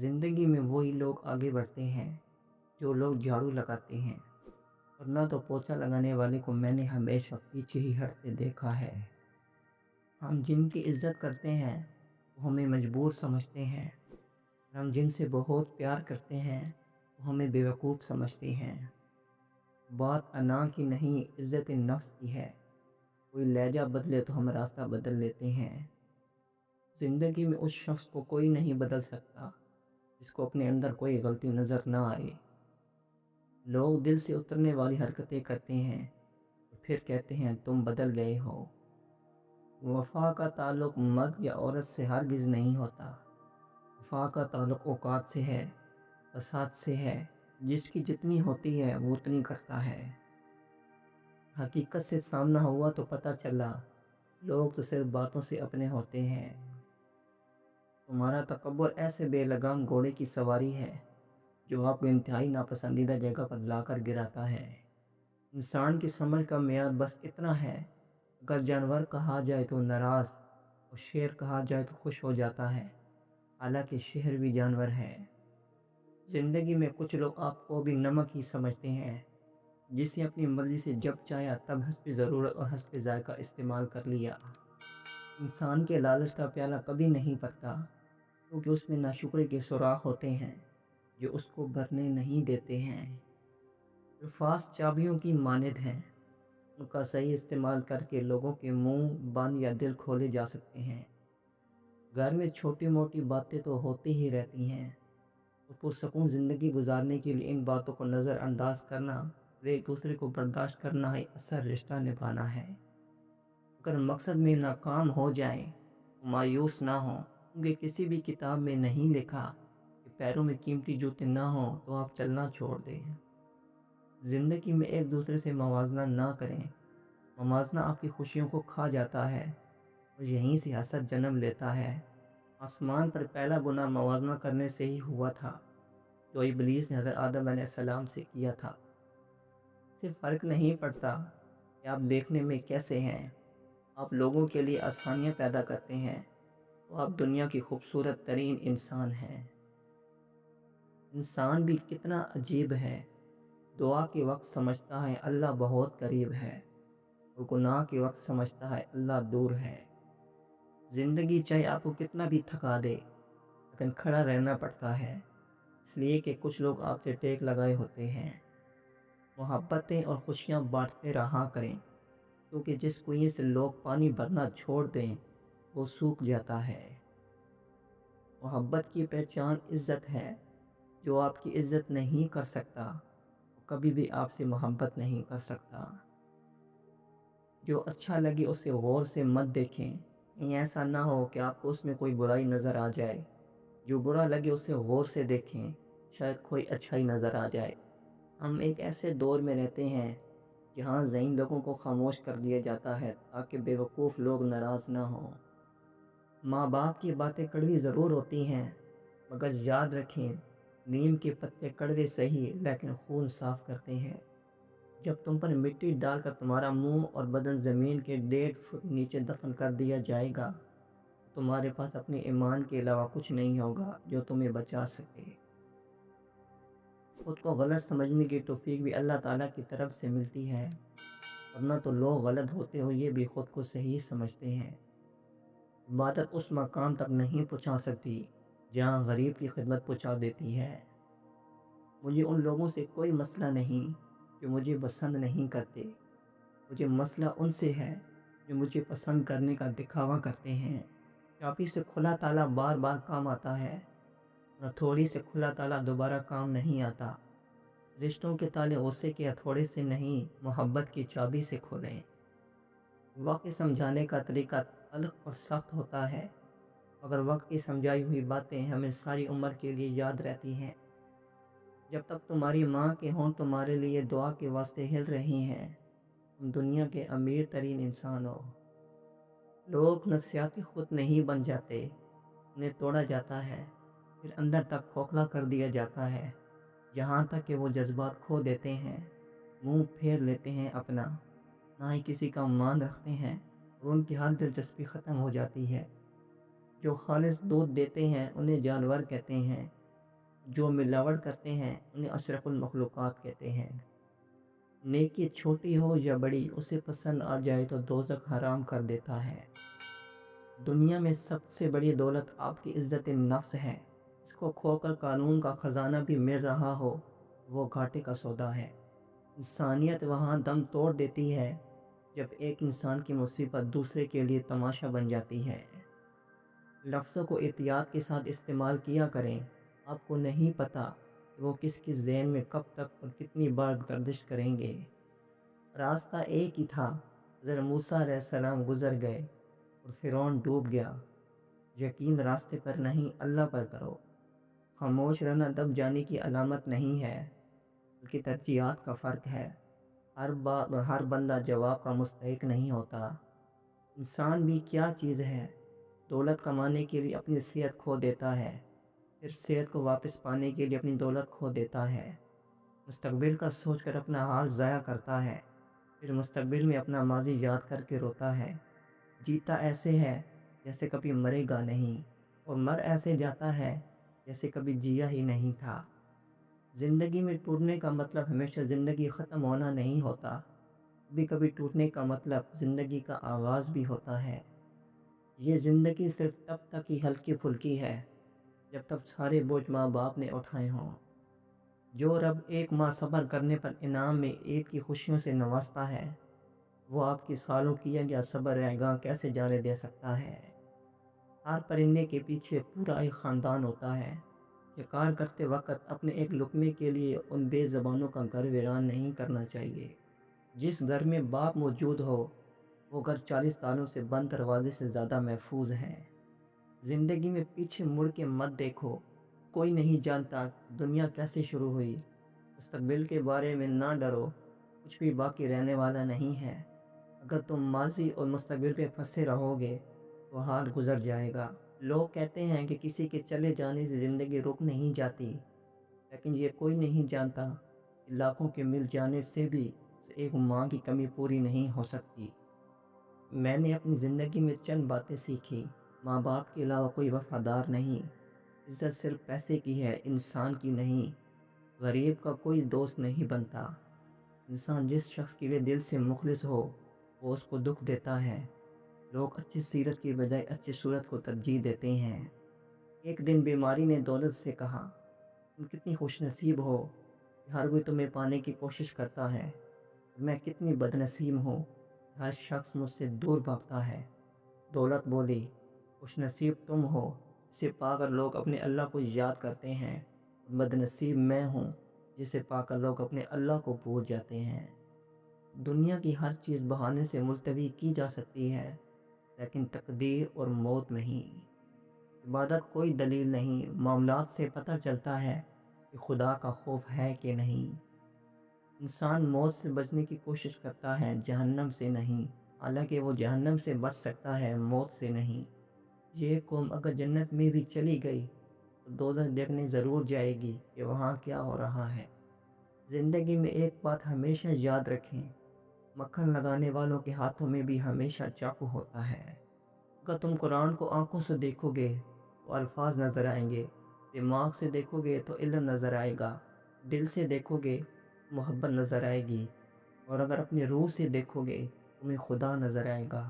زندگی میں وہی لوگ آگے بڑھتے ہیں جو لوگ جھاڑو لگاتے ہیں، ورنہ تو پوچھا لگانے والے کو میں نے ہمیشہ پیچھے ہی ہٹتے دیکھا ہے۔ ہم جن کی عزت کرتے ہیں وہ ہمیں مجبور سمجھتے ہیں، اور ہم جن سے بہت پیار کرتے ہیں وہ ہمیں بیوقوف سمجھتے ہیں۔ بات انا کی نہیں، عزت نفس کی ہے۔ کوئی لہجہ بدلے تو ہم راستہ بدل لیتے ہیں۔ زندگی میں اس شخص کو کوئی نہیں بدل سکتا جس کو اپنے اندر کوئی غلطی نظر نہ آئے۔ لوگ دل سے اترنے والی حرکتیں کرتے ہیں اور پھر کہتے ہیں تم بدل گئے ہو۔ وفا کا تعلق مرد یا عورت سے ہرگز نہیں ہوتا۔ وفا کا تعلق اوقات سے ہے، بساط سے ہے۔ جس کی جتنی ہوتی ہے وہ اتنی کرتا ہے۔ حقیقت سے سامنا ہوا تو پتہ چلا لوگ تو صرف باتوں سے اپنے ہوتے ہیں۔ تمہارا تکبر ایسے بے لگام گھوڑے کی سواری ہے جو آپ کو انتہائی ناپسندیدہ جگہ پر لا کر گراتا ہے۔ انسان کی سمجھ کا معیار بس اتنا ہے، اگر جانور کہا جائے تو ناراض اور شیر کہا جائے تو خوش ہو جاتا ہے، حالانکہ شیر بھی جانور ہے۔ زندگی میں کچھ لوگ آپ کو بھی نمک ہی سمجھتے ہیں، جسے اپنی مرضی سے جب چاہیا تب حسب ضرورت اور حسب ذائقہ استعمال کر لیا۔ انسان کے لالچ کا پیالہ کبھی نہیں بھرتا، کیونکہ اس میں ناشکری کے سوراخ ہوتے ہیں جو اس کو بھرنے نہیں دیتے ہیں۔ الفاظ چابیوں کی مانند ہیں، ان کا صحیح استعمال کر کے لوگوں کے منہ بند یا دل کھولے جا سکتے ہیں۔ گھر میں چھوٹی موٹی باتیں تو ہوتی ہی رہتی ہیں، اور پرسکون زندگی گزارنے کے لیے ان باتوں کو نظر انداز کرنا اور ایک دوسرے کو برداشت کرنا ہی اصل رشتہ نبھانا ہے۔ اگر مقصد میں ناکام ہو جائیں تو مایوس نہ ہوں، کیونکہ کسی بھی کتاب میں نہیں لکھا کہ پیروں میں قیمتی جوتے نہ ہوں تو آپ چلنا چھوڑ دیں۔ زندگی میں ایک دوسرے سے موازنہ نہ کریں، موازنہ آپ کی خوشیوں کو کھا جاتا ہے اور یہیں سے حسد جنم لیتا ہے۔ آسمان پر پہلا گناہ موازنہ کرنے سے ہی ہوا تھا، جو ابلیس نے حضرت آدم علیہ السلام سے کیا تھا۔ اس سے فرق نہیں پڑتا کہ آپ دیکھنے میں کیسے ہیں، آپ لوگوں کے لیے آسانیاں پیدا کرتے ہیں تو آپ دنیا کی خوبصورت ترین انسان ہیں۔ انسان بھی کتنا عجیب ہے، دعا کے وقت سمجھتا ہے اللہ بہت قریب ہے، اور گناہ کے وقت سمجھتا ہے اللہ دور ہے۔ زندگی چاہے آپ کو کتنا بھی تھکا دے، لیکن کھڑا رہنا پڑتا ہے، اس لیے کہ کچھ لوگ آپ سے ٹیک لگائے ہوتے ہیں۔ محبتیں اور خوشیاں بانٹتے رہا کریں، کیونکہ جس کنویں سے لوگ پانی بھرنا چھوڑ دیں وہ سوکھ جاتا ہے۔ محبت کی پہچان عزت ہے، جو آپ کی عزت نہیں کر سکتا وہ کبھی بھی آپ سے محبت نہیں کر سکتا۔ جو اچھا لگے اسے غور سے مت دیکھیں، کہیں ایسا نہ ہو کہ آپ کو اس میں کوئی برائی نظر آ جائے۔ جو برا لگے اسے غور سے دیکھیں، شاید کوئی اچھائی نظر آ جائے۔ ہم ایک ایسے دور میں رہتے ہیں جہاں ذہین لوگوں کو خاموش کر دیا جاتا ہے تاکہ بیوقوف لوگ ناراض نہ ہوں۔ ماں باپ کی باتیں کڑوی ضرور ہوتی ہیں، مگر یاد رکھیں نیم کے پتے کڑوے سہی لیکن خون صاف کرتے ہیں۔ جب تم پر مٹی ڈال کر تمہارا منہ اور بدن زمین کے 1.5 فٹ نیچے دفن کر دیا جائے گا، تمہارے پاس اپنے ایمان کے علاوہ کچھ نہیں ہوگا جو تمہیں بچا سکے۔ خود کو غلط سمجھنے کی توفیق بھی اللہ تعالیٰ کی طرف سے ملتی ہے، ورنہ تو لوگ غلط ہوتے ہوئے بھی خود کو صحیح سمجھتے ہیں۔ عبادت اس مقام تک نہیں پہنچا سکتی جہاں غریب کی خدمت پہنچا دیتی ہے۔ مجھے ان لوگوں سے کوئی مسئلہ نہیں جو مجھے پسند نہیں کرتے، مجھے مسئلہ ان سے ہے جو مجھے پسند کرنے کا دکھاوا کرتے ہیں۔ چابی سے کھلا تالا بار بار کام آتا ہے، اور ہتھوڑی سے کھلا تالا دوبارہ کام نہیں آتا۔ رشتوں کے تالے غصے کے ہتھوڑے سے نہیں، محبت کی چابی سے کھولیں۔ وقت سمجھانے کا طریقہ تلخ اور سخت ہوتا ہے، مگر وقت کی سمجھائی ہوئی باتیں ہمیں ساری عمر کے لیے یاد رہتی ہیں۔ جب تک تمہاری ماں کے ہونٹ تمہارے لیے دعا کے واسطے ہل رہی ہیں، تم دنیا کے امیر ترین انسان ہو۔ لوگ نفسیاتی خود نہیں بن جاتے، انہیں توڑا جاتا ہے، پھر اندر تک کھوکھلا کر دیا جاتا ہے، یہاں تک کہ وہ جذبات کھو دیتے ہیں، منہ پھیر لیتے ہیں اپنا، نہ ہی کسی کا مان رکھتے ہیں، اور ان کی ہر دلچسپی ختم ہو جاتی ہے۔ جو خالص دودھ دیتے ہیں انہیں جانور کہتے ہیں، جو ملاوٹ کرتے ہیں انہیں اشرف المخلوقات کہتے ہیں۔ نیکی چھوٹی ہو یا بڑی، اسے پسند آ جائے تو دوزخ حرام کر دیتا ہے۔ دنیا میں سب سے بڑی دولت آپ کی عزت نفس ہے۔ اس کو کھو کر قانون کا خزانہ بھی مل رہا ہو، وہ گھاٹے کا سودا ہے۔ انسانیت وہاں دم توڑ دیتی ہے جب ایک انسان کی مصیبت دوسرے کے لیے تماشا بن جاتی ہے۔ لفظوں کو احتیاط کے ساتھ استعمال کیا کریں۔ آپ کو نہیں پتہ کہ وہ کس کس ذہن میں کب تک اور کتنی بار گردش کریں گے۔ راستہ ایک ہی تھا، حضرت موسیٰ علیہ السلام گزر گئے اور فرعون ڈوب گیا۔ یقین راستے پر نہیں، اللہ پر کرو۔ خاموش رہنا دب جانے کی علامت نہیں ہے، بلکہ ترجیحات کا فرق ہے۔ ہر بندہ جواب کا مستحق نہیں ہوتا۔ انسان بھی کیا چیز ہے، دولت کمانے کے لیے اپنی صحت کھو دیتا ہے، پھر صحت کو واپس پانے کے لیے اپنی دولت کھو دیتا ہے۔ مستقبل کا سوچ کر اپنا حال ضائع کرتا ہے، پھر مستقبل میں اپنا ماضی یاد کر کے روتا ہے۔ جیتا ایسے ہے جیسے کبھی مرے گا نہیں، اور مر ایسے جاتا ہے جیسے کبھی جیا ہی نہیں تھا۔ زندگی میں ٹوٹنے کا مطلب ہمیشہ زندگی ختم ہونا نہیں ہوتا، کبھی کبھی ٹوٹنے کا مطلب زندگی کا آغاز بھی ہوتا ہے۔ یہ زندگی صرف تب تک ہی ہلکی پھلکی ہے جب تک سارے بوجھ ماں باپ نے اٹھائے ہوں۔ جو رب ایک ماہ صبر کرنے پر انعام میں عید کی خوشیوں سے نوازتا ہے، وہ آپ کی سالوں کیا گیا صبر گاہ کیسے جانے دے سکتا ہے۔ ہر پرندے کے پیچھے پورا ایک خاندان ہوتا ہے۔ شکار کرتے وقت اپنے ایک لقمے کے لیے ان بے زبانوں کا گھر ویران نہیں کرنا چاہیے۔ جس گھر میں باپ موجود ہو، وہ گھر 40 تالوں سے بند دروازے سے زیادہ محفوظ ہے۔ زندگی میں پیچھے مڑ کے مت دیکھو، کوئی نہیں جانتا دنیا کیسے شروع ہوئی۔ مستقبل کے بارے میں نہ ڈرو، کچھ بھی باقی رہنے والا نہیں ہے۔ اگر تم ماضی اور مستقبل پہ پھنسے رہو گے تو حال گزر جائے گا۔ لوگ کہتے ہیں کہ کسی کے چلے جانے سے زندگی رک نہیں جاتی، لیکن یہ کوئی نہیں جانتا کہ لاکھوں کے مل جانے سے بھی ایک ماں کی کمی پوری نہیں ہو سکتی۔ میں نے اپنی زندگی میں چند باتیں سیکھی۔ ماں باپ کے علاوہ کوئی وفادار نہیں۔ عزت صرف پیسے کی ہے، انسان کی نہیں۔ غریب کا کوئی دوست نہیں بنتا۔ انسان جس شخص کے لیے دل سے مخلص ہو، وہ اس کو دکھ دیتا ہے۔ لوگ اچھی سیرت کی بجائے اچھی صورت کو ترجیح دیتے ہیں۔ ایک دن بیماری نے دولت سے کہا، تم کتنی خوش نصیب ہو کہ ہر کوئی تمہیں پانے کی کوشش کرتا ہے، میں کتنی بد نصیب ہوں، ہر شخص مجھ سے دور بھاگتا ہے۔ دولت بولی، خوش نصیب تم ہو جسے پا کر لوگ اپنے اللہ کو یاد کرتے ہیں، بد نصیب میں ہوں جسے پا کر لوگ اپنے اللہ کو بھول جاتے ہیں۔ دنیا کی ہر چیز بہانے سے ملتوی کی جا سکتی ہے، لیکن تقدیر اور موت نہیں۔ عبادت کوئی دلیل نہیں، معاملات سے پتہ چلتا ہے کہ خدا کا خوف ہے کہ نہیں۔ انسان موت سے بچنے کی کوشش کرتا ہے، جہنم سے نہیں، حالانکہ وہ جہنم سے بچ سکتا ہے، موت سے نہیں۔ یہ قوم اگر جنت میں بھی چلی گئی تو دوزخ دیکھنے ضرور جائے گی کہ وہاں کیا ہو رہا ہے۔ زندگی میں ایک بات ہمیشہ یاد رکھیں، مکھن لگانے والوں کے ہاتھوں میں بھی ہمیشہ چاقو ہوتا ہے۔ اگر تم قرآن کو آنکھوں سے دیکھو گے تو الفاظ نظر آئیں گے، دماغ سے دیکھو گے تو علم نظر آئے گا، دل سے دیکھو گے محبت نظر آئے گی، اور اگر اپنی روح سے دیکھو گے تمہیں خدا نظر آئے گا۔